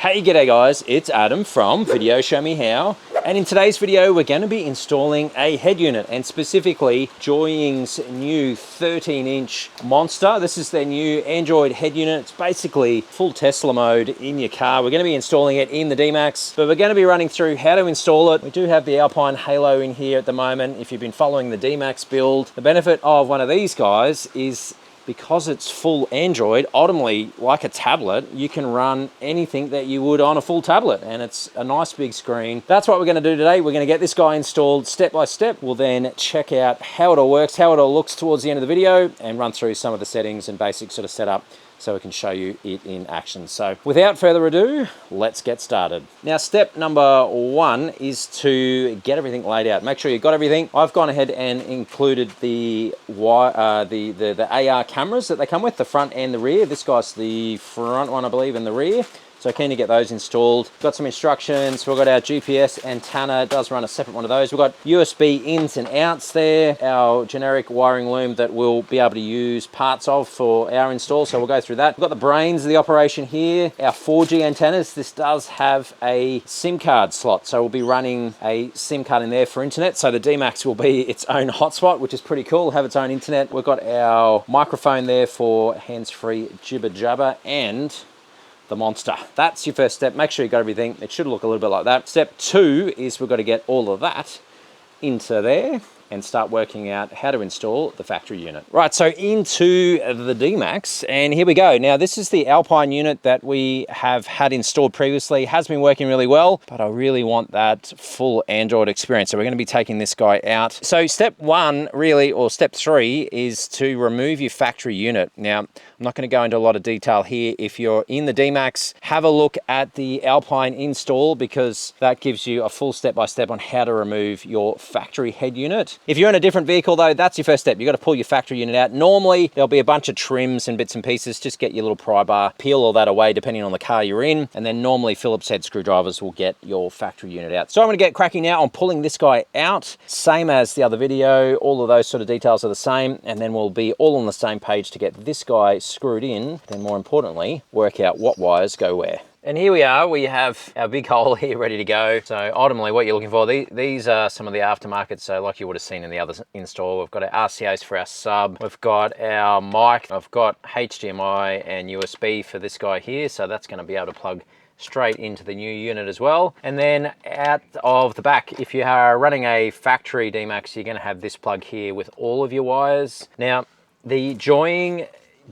Hey, g'day guys, it's Adam from VideoShowMeHow, and in today's video we're going to be installing a head unit, and specifically Joying's new 13-inch monster. This is their new Android head unit. It's basically full Tesla mode in your car. We're going to be installing it in the D-Max, but we're going to be running through how to install it. We do have the Alpine Halo in here at the moment. If you've been following the D-Max build, the benefit of one of these guys is because it's full Android, ultimately, like a tablet, you can run anything that you would on a full tablet, and it's a nice big screen. That's what we're going to do today. We're going to get this guy installed step by step. We'll then check out how it all works, how it all looks towards the end of the video, and run through some of the settings and basic sort of setup so we can show you it in action. So without further ado, let's get started. Now, step number one is to get everything laid out. Make sure you've got everything. I've gone ahead and included the AR cameras that they come with, the front and the rear. This guy's the front one, I believe, and the rear. So keen to get those installed. Got some instructions. We've got our GPS antenna. It does run a separate one of those. We've got USB ins and outs there. Our generic wiring loom that we'll be able to use parts of for our install. So we'll go through that. We've got the brains of the operation here. Our 4G antennas. This does have a SIM card slot. So we'll be running a SIM card in there for internet. So the D-Max will be its own hotspot, which is pretty cool. Have its own internet. We've got our microphone there for hands-free jibber jabber and the monster. That's your first step. Make sure you got everything. It should look a little bit like that. Step two is we've got to get all of that into there and start working out how to install the factory unit. Right, so into the D-Max, and here we go. Now, this is the Alpine unit that we have had installed previously. Has been working really well, but I really want that full Android experience. So we're gonna be taking this guy out. So step one, really, or step three, is to remove your factory unit. Now, I'm not gonna go into a lot of detail here. If you're in the D-Max, have a look at the Alpine install, because that gives you a full step-by-step on how to remove your factory head unit. If you're in a different vehicle though, that's your first step. You've got to pull your factory unit out. Normally, there'll be a bunch of trims and bits and pieces. Just get your little pry bar, peel all that away depending on the car you're in, and then normally Phillips head screwdrivers will get your factory unit out. So I'm going to get cracking now on pulling this guy out. Same as the other video, all of those sort of details are the same, and then we'll be all on the same page to get this guy screwed in, then more importantly, work out what wires go where. And here we are, we have our big hole here ready to go. So ultimately what you're looking for, these are some of the aftermarket. So like you would have seen in the other install, we've got our RCAs for our sub. We've got our mic. I've got HDMI and USB for this guy here. So that's gonna be able to plug straight into the new unit as well. And then out of the back, if you are running a factory D-Max, you're gonna have this plug here with all of your wires. Now, the Joying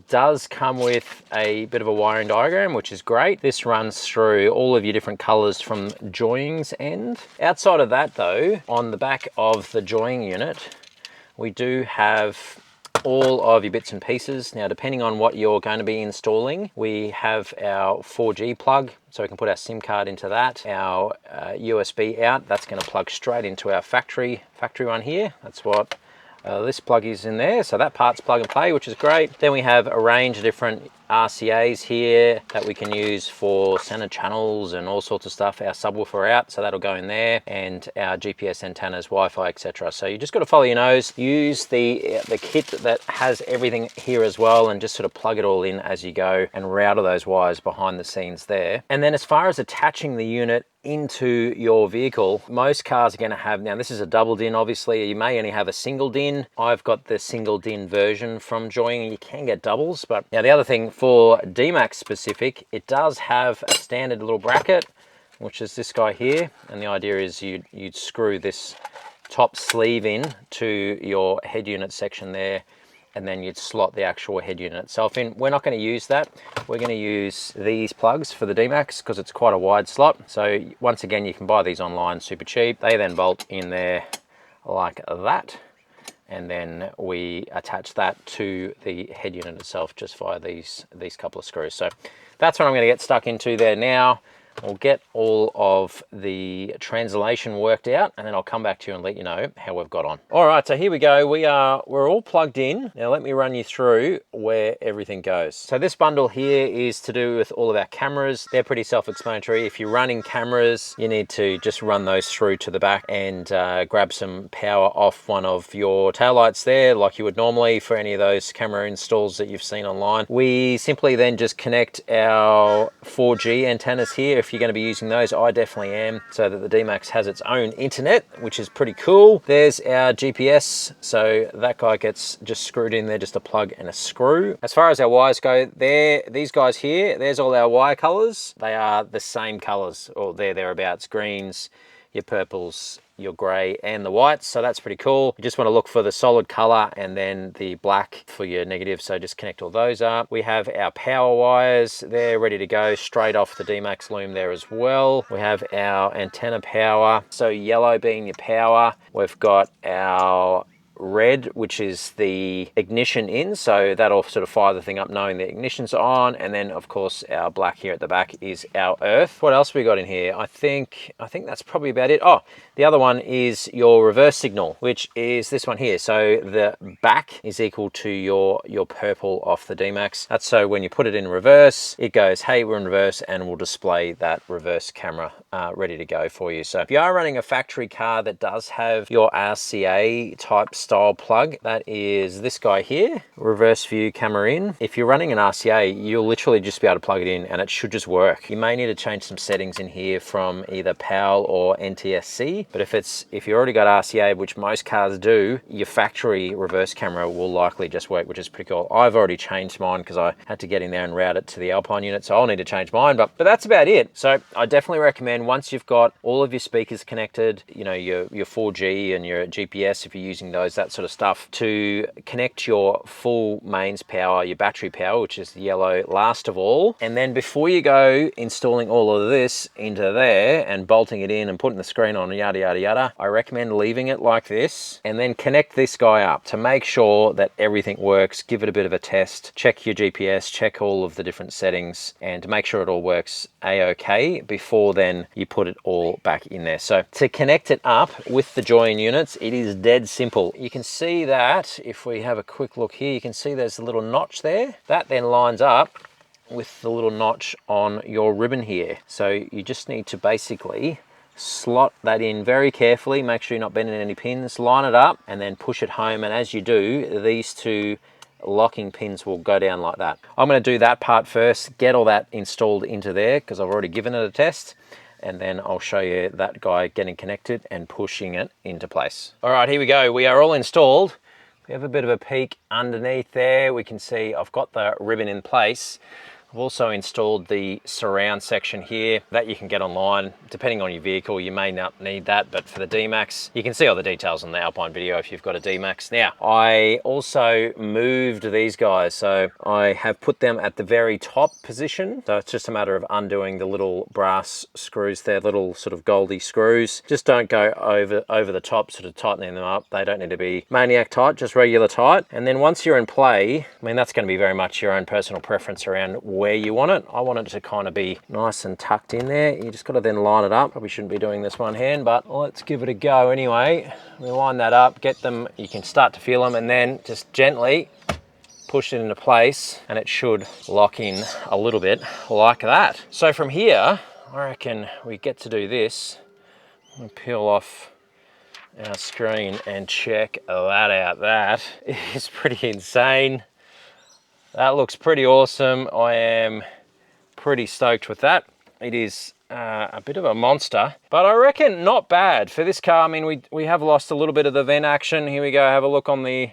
does come with a bit of a wiring diagram, which is great. This runs through all of your different colors from Joying's end. Outside of that though, on the back of the Joying unit, we do have all of your bits and pieces. Now, depending on what you're going to be installing, we have our 4G plug, so we can put our SIM card into that. Our USB out, that's going to plug straight into our factory one here. That's what this plug is in there, so that part's plug and play, which is great. Then we have a range of different RCAs here that we can use for center channels and all sorts of stuff. Our subwoofer out, so that'll go in there, and our GPS antennas, Wi-Fi, etc. So you just got to follow your nose, use the kit that has everything here as well, and just sort of plug it all in as you go and router those wires behind the scenes there. And then as far as attaching the unit into your vehicle, most cars are going to have, now this is a double DIN, obviously you may only have a single DIN. I've got the single DIN version from Joying. You can get doubles, but now the other thing for D-Max specific, it does have a standard little bracket, which is this guy here, and the idea is you'd screw this top sleeve in to your head unit section there, and then you'd slot the actual head unit itself in. We're not going to use that. We're going to use these plugs for the D-Max because it's quite a wide slot. So once again, you can buy these online super cheap. They then bolt in there like that, and then we attach that to the head unit itself just via these couple of screws. So that's what I'm going to get stuck into there now. We'll get all of the translation worked out, and then I'll come back to you and let you know how we've got on. All right, so here we go. We're all plugged in. Now let me run you through where everything goes. So this bundle here is to do with all of our cameras. They're pretty self-explanatory. If you're running cameras, you need to just run those through to the back and grab some power off one of your taillights there, like you would normally for any of those camera installs that you've seen online. We simply then just connect our 4G antennas here. if you're going to be using those. I definitely am, so that the D-Max has its own internet, which is pretty cool. There's our GPS, so that guy gets just screwed in there, just a plug and a screw. As far as our wires go, these guys here, there's all our wire colors. They are the same colors, or thereabouts, greens, your purples, your gray, and the whites, so that's pretty cool. You just want to look for the solid color and then the black for your negative, so just connect all those up. We have our power wires, they're ready to go straight off the D-Max loom there as well. We have our antenna power, so yellow being your power. We've got our red, which is the ignition in, so that'll sort of fire the thing up knowing the ignition's on. And then of course our black here at the back is our earth. What else we got in here? I think that's probably about it. Oh, the other one is your reverse signal, which is this one here. So the back is equal to your purple off the D-Max. That's so when you put it in reverse, it goes, hey, we're in reverse, and will display that reverse camera ready to go for you. So if you are running a factory car that does have your RCA type style plug, that is this guy here, reverse view camera in. If you're running an RCA, you'll literally just be able to plug it in and it should just work. You may need to change some settings in here from either PAL or NTSC, but if you already got RCA, which most cars do, your factory reverse camera will likely just work, which is pretty cool. I've already changed mine because I had to get in there and route it to the Alpine unit, so I'll need to change mine, but that's about it. So I definitely recommend, once you've got all of your speakers connected, you know, your 4G and your GPS, if you're using those, that sort of stuff, to connect your full mains power, your battery power, which is the yellow last of all. And then before you go installing all of this into there and bolting it in and putting the screen on, yada yada yada, I recommend leaving it like this and then connect this guy up to make sure that everything works. Give it a bit of a test, check your GPS, check all of the different settings, and to make sure it all works a-okay before then you put it all back in there. So to connect it up with the join units, it is dead simple. You can see that if we have a quick look here, you can see there's a little notch there. That then lines up with the little notch on your ribbon here. So you just need to basically slot that in very carefully, make sure you're not bending any pins, line it up, and then push it home. And as you do, these two locking pins will go down like that. I'm going to do that part first, get all that installed into there because I've already given it a test, and then I'll show you that guy getting connected and pushing it into place. All right, here we go. We are all installed. We have a bit of a peek underneath there. We can see I've got the ribbon in place. I've also installed the surround section here that you can get online. Depending on your vehicle, you may not need that, but for the D-Max, you can see all the details on the Alpine video if you've got a D-Max. Now, I also moved these guys, so I have put them at the very top position. So it's just a matter of undoing the little brass screws there, little sort of goldy screws. Just don't go over the top, sort of tightening them up. They don't need to be maniac tight, just regular tight. And then once you're in play, I mean, that's going to be very much your own personal preference around where you want it. I want it to kind of be nice and tucked in there. You just got to then line it up. Probably shouldn't be doing this one hand, but let's give it a go anyway. We line that up, get them, you can start to feel them, and then just gently push it into place and it should lock in a little bit like that. So from here, I reckon we get to do this. I'm gonna peel off our screen and check that out. That is pretty insane. That looks pretty awesome. I am pretty stoked with that. It is a bit of a monster, but I reckon not bad for this car. I mean, we have lost a little bit of the vent action. Here we go, have a look on the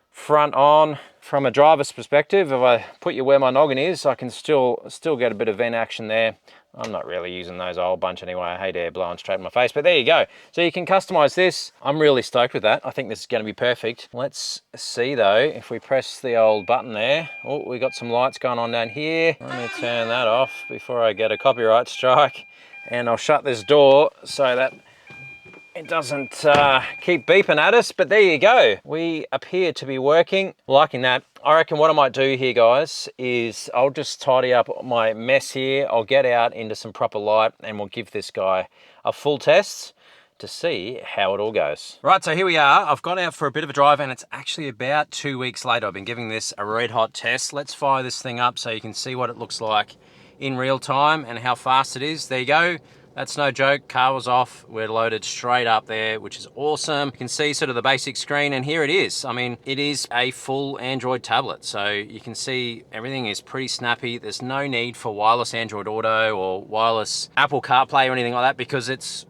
front on. From a driver's perspective, if I put you where my noggin is, I can still get a bit of vent action there. I'm not really using those a whole bunch anyway. I hate air blowing straight in my face, but there you go. So you can customize this. I'm really stoked with that. I think this is going to be perfect. Let's see though, if we press the old button there. Oh, we got some lights going on down here. Let me turn that off before I get a copyright strike. And I'll shut this door so that it doesn't keep beeping at us, but there you go. We appear to be working, liking that. I reckon what I might do here, guys, is I'll just tidy up my mess here. I'll get out into some proper light and we'll give this guy a full test to see how it all goes. Right, so here we are. I've gone out for a bit of a drive and it's actually about 2 weeks later. I've been giving this a red hot test. Let's fire this thing up so you can see what it looks like in real time and how fast it is. There you go. That's no joke. Car was off. We're loaded straight up there, which is awesome. You can see sort of the basic screen, and here it is. I mean, it is a full Android tablet. So you can see everything is pretty snappy. There's no need for wireless Android Auto or wireless Apple CarPlay or anything like that, because it's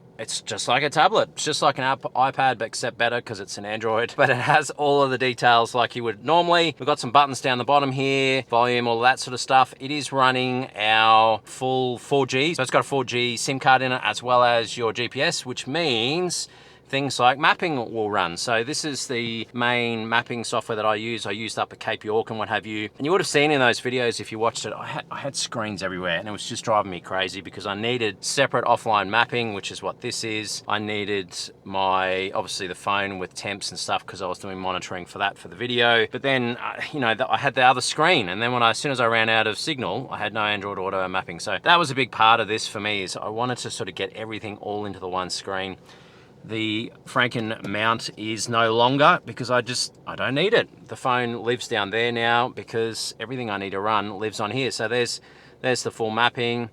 just like a tablet. It's just like an iPad, but except better because it's an Android. But it has all of the details like you would normally. We've got some buttons down the bottom here, volume, all that sort of stuff. It is running our full 4G. So it's got a 4G SIM card in it, as well as your GPS, which means things like mapping will run. So this is the main mapping software that I use. I used up at Cape York and what have you. And you would have seen in those videos, if you watched it, I had screens everywhere, and it was just driving me crazy because I needed separate offline mapping, which is what this is. I needed obviously the phone with temps and stuff because I was doing monitoring for that for the video. But then, you know, I had the other screen, and then as soon as I ran out of signal, I had no Android Auto mapping. So that was a big part of this for me, is I wanted to sort of get everything all into the one screen. The Franken mount is no longer because I don't need it. The phone lives down there now because everything I need to run lives on here. So there's the full mapping.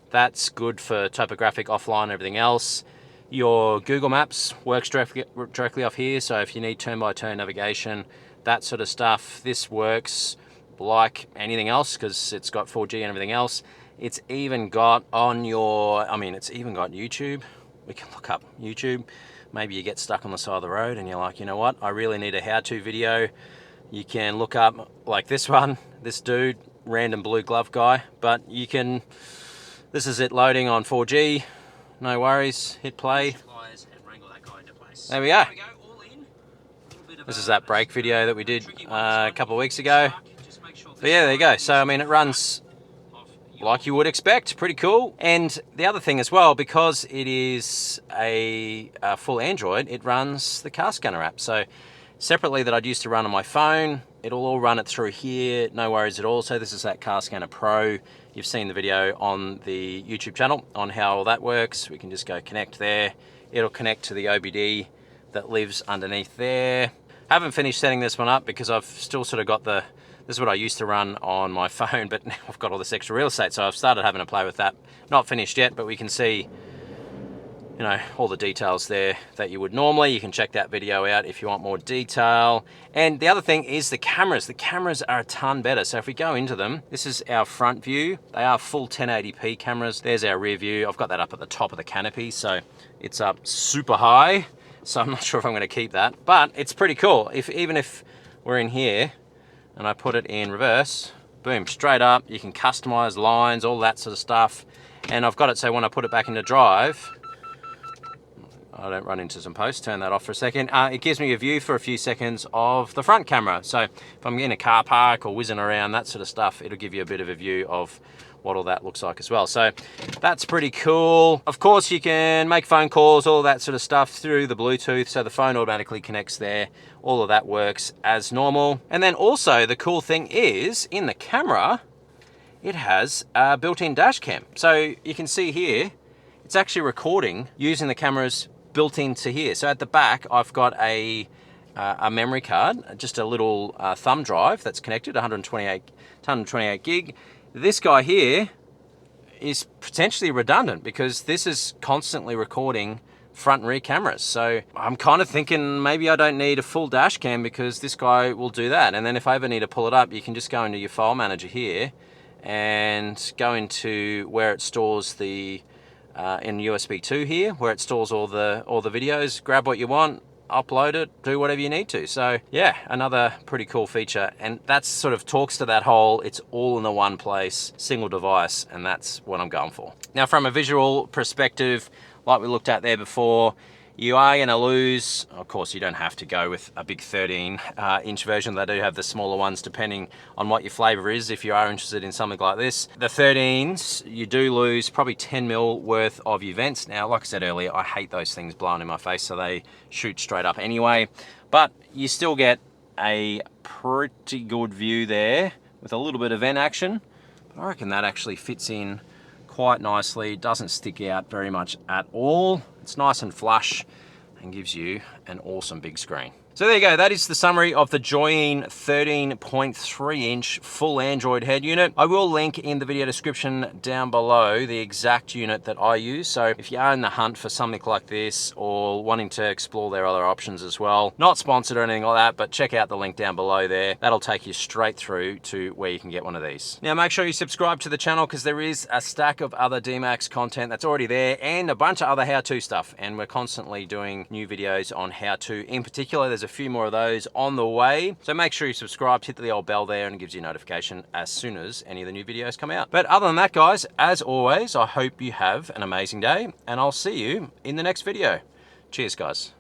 That's good for topographic, offline, everything else. Your Google Maps works directly off here. So if you need turn-by-turn navigation, that sort of stuff, this works like anything else because it's got 4G and everything else. It's even got it's even got YouTube. We can look up YouTube. Maybe you get stuck on the side of the road and you're like, you know what, I really need a how-to video. You can look up like this one, this dude, random blue glove guy, but this is it loading on 4G. No worries, hit play. There we go. This is that brake video that we did a couple of weeks ago. But yeah, there you go. So, I mean, it runs like you would expect, pretty cool. And the other thing as well, because it is a full Android, it runs the car scanner app. So separately that I'd used to run on my phone, it'll all run it through here, no worries at all. So this is that Car Scanner Pro. You've seen the video on the YouTube channel on how all that works. We can just go connect there. It'll connect to the OBD that lives underneath there. Haven't finished setting this one up because I've still sort of got this is what I used to run on my phone, but now I've got all this extra real estate, so I've started having to play with that. Not finished yet, but we can see, you know, all the details there that you would normally. You can check that video out if you want more detail. And the other thing is the cameras. The cameras are a ton better. So if we go into them, this is our front view. They are full 1080p cameras. There's our rear view. I've got that up at the top of the canopy, so it's up super high. So I'm not sure if I'm going to keep that, but it's pretty cool. Even if we're in here, and I put it in reverse, boom, straight up. You can customize lines, all that sort of stuff. And I've got it so when I put it back into drive, I don't run into some posts, turn that off for a second. It gives me a view for a few seconds of the front camera. So if I'm in a car park or whizzing around, that sort of stuff, it'll give you a bit of a view of what all that looks like as well. So that's pretty cool. Of course, you can make phone calls, all that sort of stuff through the Bluetooth. So the phone automatically connects there. All of that works as normal. And then also the cool thing is in the camera, it has a built-in dash cam. So you can see here, it's actually recording using the cameras built into here. So at the back, I've got a memory card, just a little thumb drive that's connected, 128 gig. This guy here is potentially redundant because this is constantly recording front and rear cameras. So I'm kind of thinking maybe I don't need a full dash cam because this guy will do that. And then if I ever need to pull it up, you can just go into your file manager here and go into where it stores the in USB 2 here, where it stores all the videos, grab what you want, upload it, do whatever you need to. So yeah, another pretty cool feature. And that sort of talks to that whole, it's all in the one place, single device, and that's what I'm going for. Now from a visual perspective, like we looked at there before, you are going to lose, of course you don't have to go with a big 13-inch version. They do have the smaller ones depending on what your flavor is if you are interested in something like this. The 13s, you do lose probably 10 mil worth of your vents. Now, like I said earlier, I hate those things blowing in my face, so they shoot straight up anyway. But you still get a pretty good view there with a little bit of vent action. But I reckon that actually fits in quite nicely, doesn't stick out very much at all. It's nice and flush and gives you an awesome big screen. So there you go, that is the summary of the Joying 13.3-inch full Android head unit. I will link in the video description down below the exact unit that I use. So if you are in the hunt for something like this or wanting to explore their other options as well, not sponsored or anything like that, but check out the link down below there. That'll take you straight through to where you can get one of these. Now make sure you subscribe to the channel because there is a stack of other D-Max content that's already there and a bunch of other how-to stuff. And we're constantly doing new videos on how-to. In particular, there's a few more of those on the way. So make sure you subscribe, hit the old bell there, and it gives you a notification as soon as any of the new videos come out. But other than that, guys, as always, I hope you have an amazing day and I'll see you in the next video. Cheers, guys.